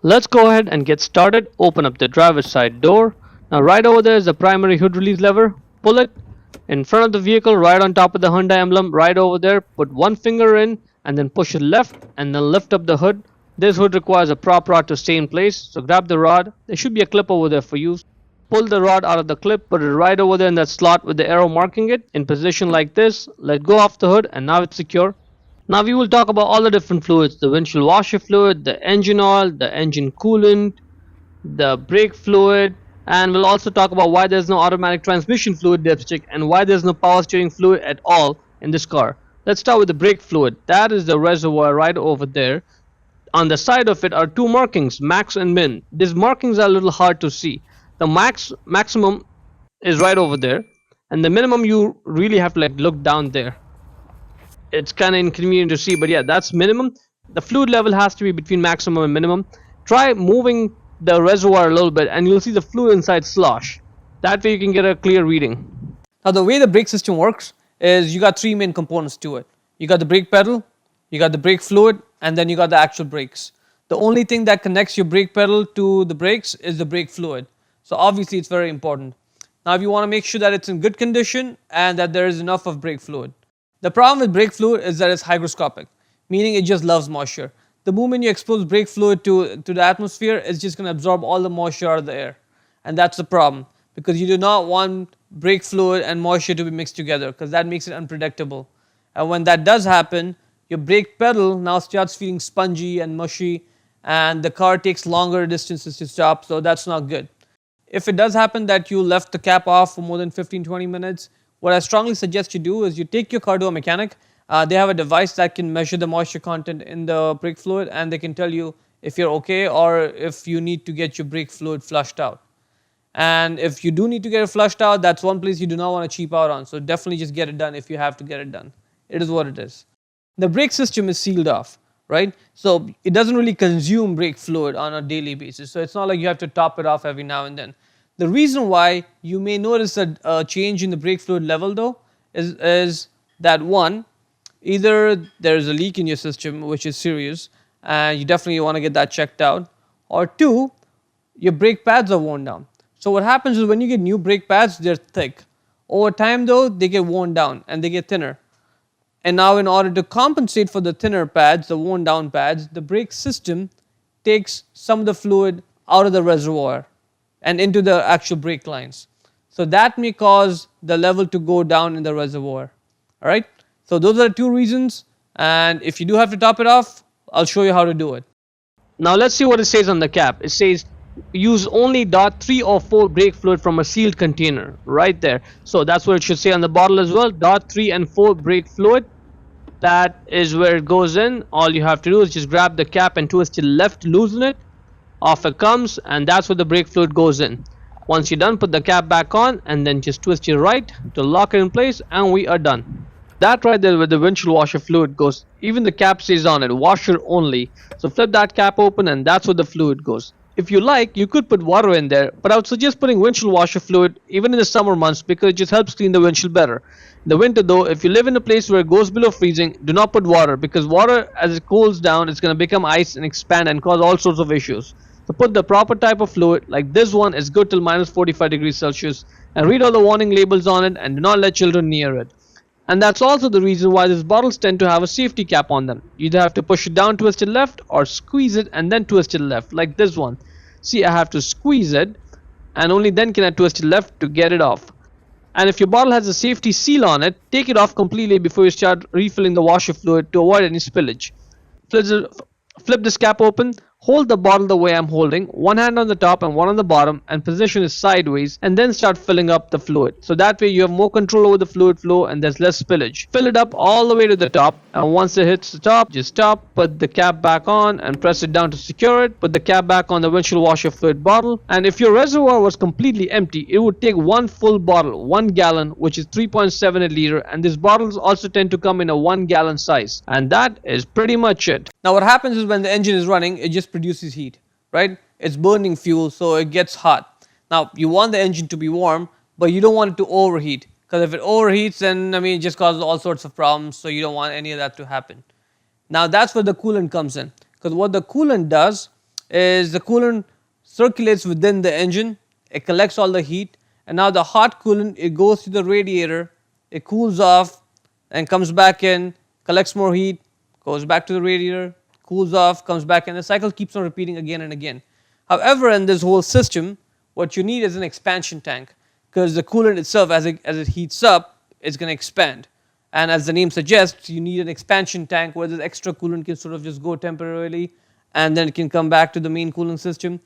Let's go ahead and get started. Open up the driver's side door. Now right over there is the primary hood release lever. Pull it in front of the vehicle, right on top of the Hyundai emblem, right over there. Put one finger in and then push it left and then lift up the hood. This hood requires a prop rod to stay in place, so grab the rod. There should be a clip over there for you. Pull the rod out of the clip, put it right over there in that slot with the arrow marking it in position like this. Let go of the hood and now it's secure. Now we will talk about all the different fluids, the windshield washer fluid, the engine oil, the engine coolant, the brake fluid, and we'll also talk about why there's no automatic transmission fluid dipstick and why there's no power steering fluid at all in this car. Let's start with the brake fluid. That is the reservoir right over there. On the side of it are two markings, max and min. These markings are a little hard to see. The maximum is right over there, and the minimum you really have to look down there. It's kind of inconvenient to see, but yeah, that's minimum. The fluid level has to be between maximum and minimum. Try moving the reservoir a little bit and you'll see the fluid inside slosh. That way you can get a clear reading. Now the way the brake system works is you got three main components to it. You got the brake pedal, you got the brake fluid, and then you got the actual brakes. The only thing that connects your brake pedal to the brakes is the brake fluid. So obviously it's very important. Now if you want to make sure that it's in good condition and that there is enough of brake fluid. The problem with brake fluid is that it's hygroscopic, meaning it just loves moisture. The moment you expose brake fluid to the atmosphere, it's just going to absorb all the moisture out of the air. And that's the problem, because you do not want brake fluid and moisture to be mixed together, because that makes it unpredictable. And when that does happen, your brake pedal now starts feeling spongy and mushy, and the car takes longer distances to stop, so that's not good. If it does happen that you left the cap off for more than 15-20 minutes, what I strongly suggest you do is you take your car to a mechanic. They have a device that can measure the moisture content in the brake fluid, and they can tell you if you're okay or if you need to get your brake fluid flushed out. And if you do need to get it flushed out, that's one place you do not want to cheap out on. So definitely just get it done if you have to get it done. It is what it is. The brake system is sealed off, right? So it doesn't really consume brake fluid on a daily basis. So it's not like you have to top it off every now and then. The reason why you may notice a change in the brake fluid level though is that one, either there's a leak in your system which is serious and you definitely want to get that checked out, or two, your brake pads are worn down. So what happens is when you get new brake pads, they're thick. Over time though, they get worn down and they get thinner. And now in order to compensate for the thinner pads, the worn down pads, the brake system takes some of the fluid out of the reservoir and into the actual brake lines. So that may cause the level to go down in the reservoir. Alright? So those are the two reasons, and if you do have to top it off, I'll show you how to do it. Now let's see what it says on the cap. It says use only .3 or 4 brake fluid from a sealed container, right there. So that's what it should say on the bottle as well, .3 and 4 brake fluid. That is where it goes in. All you have to do is just grab the cap and twist it left, loosen it. Off it comes, and that's where the brake fluid goes in. Once you're done, put the cap back on and then just twist your right to lock it in place, and we are done. That right there where the windshield washer fluid goes. Even the cap stays on it, washer only. So flip that cap open and that's where the fluid goes. If you like, you could put water in there, but I would suggest putting windshield washer fluid even in the summer months because it just helps clean the windshield better. In the winter though, if you live in a place where it goes below freezing, do not put water because water as it cools down is going to become ice and expand and cause all sorts of issues. So put the proper type of fluid, like this one is good till minus 45 degrees Celsius, and read all the warning labels on it and do not let children near it. And that's also the reason why these bottles tend to have a safety cap on them. You either have to push it down, twist it left, or squeeze it and then twist it left, like this one. See, I have to squeeze it, and only then can I twist it left to get it off. And if your bottle has a safety seal on it, take it off completely before you start refilling the washer fluid to avoid any spillage. Flip this cap open, hold the bottle the way I'm holding, one hand on the top and one on the bottom, and position it sideways, and then start filling up the fluid. So that way you have more control over the fluid flow and there's less spillage. Fill it up all the way to the top, and once it hits the top, just stop, put the cap back on and press it down to secure it. Put the cap back on the windshield washer fluid bottle, and if your reservoir was completely empty, it would take one full bottle, 1 gallon, which is 3.78 liter, and these bottles also tend to come in a 1 gallon size. And that is pretty much it. Now what happens is when the engine is running, it just produces heat, right? It's burning fuel, so it gets hot. Now you want the engine to be warm, but you don't want it to overheat, because if it overheats, then it just causes all sorts of problems, so you don't want any of that to happen. Now that's where the coolant comes in, because what the coolant does is the coolant circulates within the engine, it collects all the heat, and now the hot coolant, it goes to the radiator, it cools off and comes back in, collects more heat, goes back to the radiator, cools off, comes back in. The cycle keeps on repeating again and again. However, in this whole system, what you need is an expansion tank, because the coolant itself, as it heats up, it's going to expand. And as the name suggests, you need an expansion tank where this extra coolant can sort of just go temporarily and then it can come back to the main cooling system.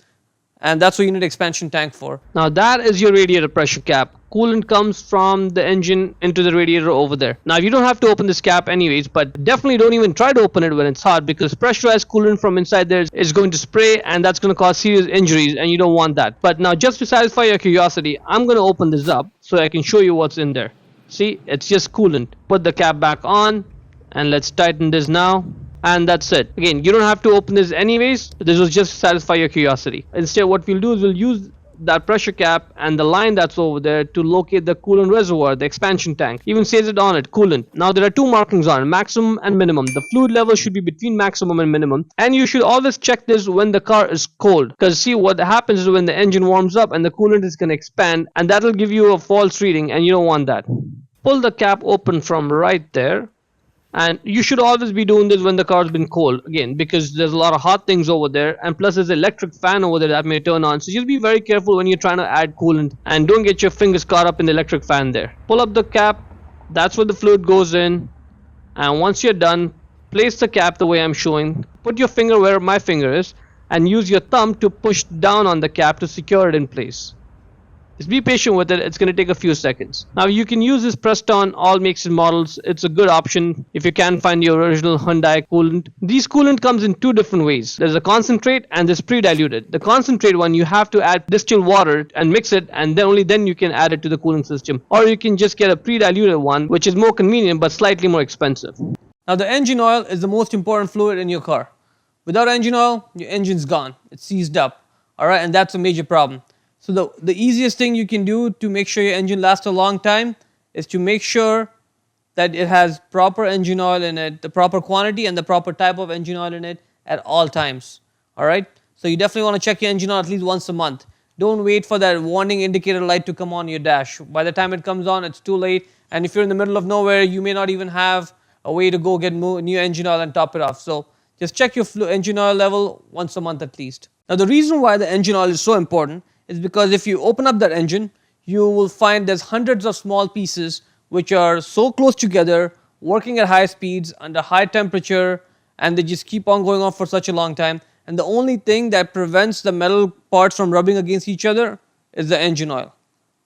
And that's what you need an expansion tank for. Now that is your radiator pressure cap. Coolant comes from the engine into the radiator over there. Now you don't have to open this cap anyways, but definitely don't even try to open it when it's hot, because pressurized coolant from inside there is going to spray, and that's going to cause serious injuries, and you don't want that. But now, just to satisfy your curiosity, I'm going to open this up so I can show you what's in there. See, it's just coolant. Put the cap back on, and let's tighten this now. And that's it. Again, you don't have to open this anyways. This was just to satisfy your curiosity. Instead, what we'll do is we'll use that pressure cap and the line that's over there to locate the coolant reservoir, the expansion tank. Even says it on it, coolant. Now there are two markings on it, maximum and minimum. The fluid level should be between maximum and minimum. And you should always check this when the car is cold. Because see, what happens is when the engine warms up and the coolant is going to expand, and that'll give you a false reading, and you don't want that. Pull the cap open from right there. And you should always be doing this when the car's been cold, again, because there's a lot of hot things over there, and plus there's an electric fan over there that may turn on. So just be very careful when you're trying to add coolant, and don't get your fingers caught up in the electric fan there. Pull up the cap, that's where the fluid goes in, and once you're done, place the cap the way I'm showing. Put your finger where my finger is, and use your thumb to push down on the cap to secure it in place. Just be patient with it, it's going to take a few seconds. Now you can use this pressed on all makes and models. It's a good option if you can find the original Hyundai coolant. These coolant comes in two different ways. There's a concentrate and there's pre-diluted. The concentrate one, you have to add distilled water and mix it, and then only then you can add it to the cooling system. Or you can just get a pre-diluted one, which is more convenient but slightly more expensive. Now the engine oil is the most important fluid in your car. Without engine oil, your engine's gone. It's seized up. Alright, and that's a major problem. So the easiest thing you can do to make sure your engine lasts a long time is to make sure that it has proper engine oil in it, the proper quantity and the proper type of engine oil in it at all times. Alright? So you definitely want to check your engine oil at least once a month. Don't wait for that warning indicator light to come on your dash. By the time it comes on, it's too late. And if you're in the middle of nowhere, you may not even have a way to go get new engine oil and top it off. So just check your engine oil level once a month at least. Now the reason why the engine oil is so important is because if you open up that engine, you will find there's hundreds of small pieces which are so close together, working at high speeds, under high temperature, and they just keep on going on for such a long time. And the only thing that prevents the metal parts from rubbing against each other is the engine oil.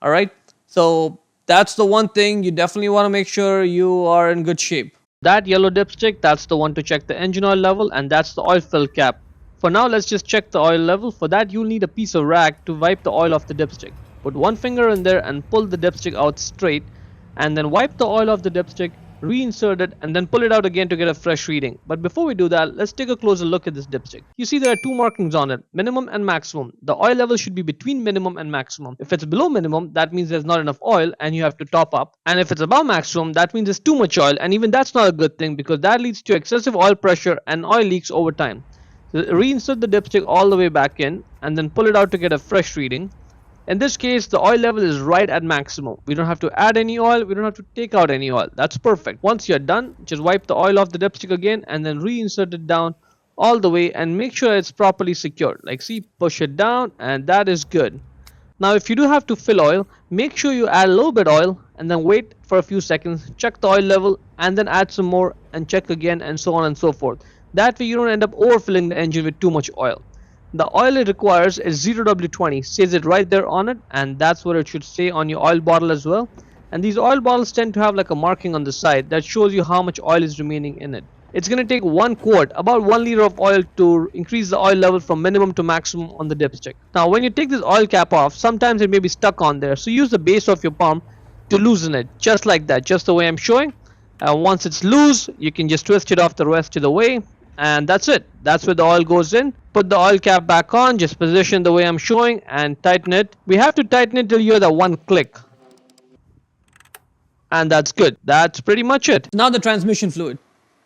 Alright? So that's the one thing you definitely want to make sure you are in good shape. That yellow dipstick, that's the one to check the engine oil level, and that's the oil fill cap. For now, let's just check the oil level. For that, you'll need a piece of rag to wipe the oil off the dipstick. Put one finger in there and pull the dipstick out straight, and then wipe the oil off the dipstick, reinsert it, and then pull it out again to get a fresh reading. But before we do that, let's take a closer look at this dipstick. You see there are two markings on it, minimum and maximum. The oil level should be between minimum and maximum. If it's below minimum, that means there's not enough oil and you have to top up. And if it's above maximum, that means there's too much oil, and even that's not a good thing, because that leads to excessive oil pressure and oil leaks over time. So reinsert the dipstick all the way back in, and then pull it out to get a fresh reading. In this case, the oil level is right at maximum. We don't have to add any oil, we don't have to take out any oil. That's perfect. Once you're done, just wipe the oil off the dipstick again, and then reinsert it down all the way, and make sure it's properly secured. Like, see, push it down, and that is good. Now if you do have to fill oil, make sure you add a little bit oil and then wait for a few seconds, check the oil level, and then add some more and check again, and so on and so forth. That way you don't end up overfilling the engine with too much oil. The oil it requires is 0W20, says it right there on it, and that's what it should say on your oil bottle as well. And these oil bottles tend to have like a marking on the side that shows you how much oil is remaining in it. It's going to take 1 quart, about 1 liter of oil, to increase the oil level from minimum to maximum on the dipstick. Now when you take this oil cap off, sometimes it may be stuck on there, so use the base of your palm to loosen it, just like that, just the way I'm showing. Once it's loose, you can just twist it off the rest of the way. And that's it. That's where the oil goes in. Put the oil cap back on, just position the way I'm showing, and tighten it. We have to tighten it till you hear that one click. And that's good. That's pretty much it. Now the transmission fluid.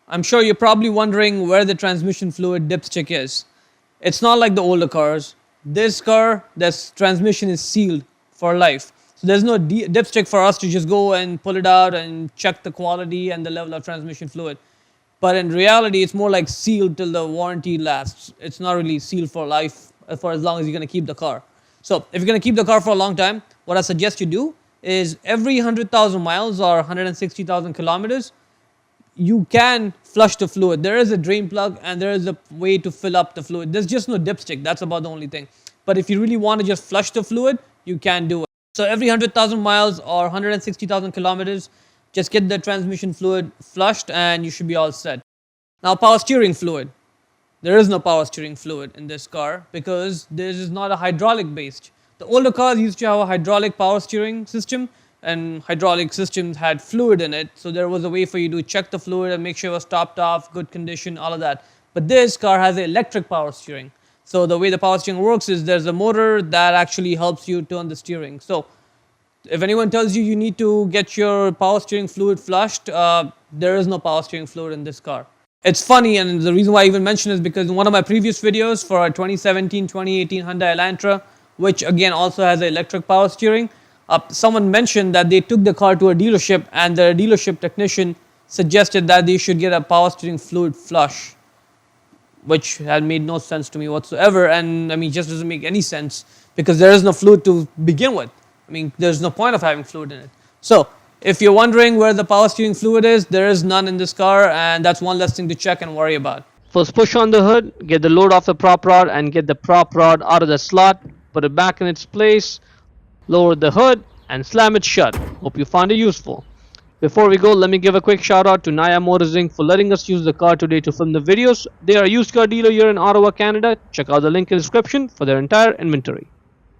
I'm sure you're probably wondering where the transmission fluid dipstick is. It's not like the older cars. This car, this transmission is sealed for life. So there's no dipstick for us to just go and pull it out and check the quality and the level of transmission fluid. But in reality, it's more like sealed till the warranty lasts. It's not really sealed for life for as long as you're going to keep the car. So if you're going to keep the car for a long time, what I suggest you do is every 100,000 miles or 160,000 kilometers, you can flush the fluid. There is a drain plug and there is a way to fill up the fluid. There's just no dipstick. That's about the only thing. But if you really want to just flush the fluid, you can do it. So every 100,000 miles or 160,000 kilometers, just get the transmission fluid flushed and you should be all set. Now, power steering fluid. There is no power steering fluid in this car because this is not a hydraulic based. The older cars used to have a hydraulic power steering system, and hydraulic systems had fluid in it, so there was a way for you to check the fluid and make sure it was topped off, good condition, all of that. But this car has electric power steering. So the way the power steering works is there's a motor that actually helps you turn the steering. So if anyone tells you you need to get your power steering fluid flushed, there is no power steering fluid in this car. It's funny, and the reason why I even mention is because in one of my previous videos for our 2017-2018 Hyundai Elantra, which again also has electric power steering, someone mentioned that they took the car to a dealership and the dealership technician suggested that they should get a power steering fluid flush, which had made no sense to me whatsoever. And I mean, just doesn't make any sense because there is no fluid to begin with. I mean, there's no point of having fluid in it. So if you're wondering where the power steering fluid is, there is none in this car, and that's one less thing to check and worry about. First push on the hood, get the load off the prop rod and get the prop rod out of the slot, put it back in its place, lower the hood and slam it shut. Hope you found it useful. Before we go, let me give a quick shout out to Naya Motors Inc. for letting us use the car today to film the videos. They are a used car dealer here in Ottawa, Canada. Check out the link in the description for their entire inventory.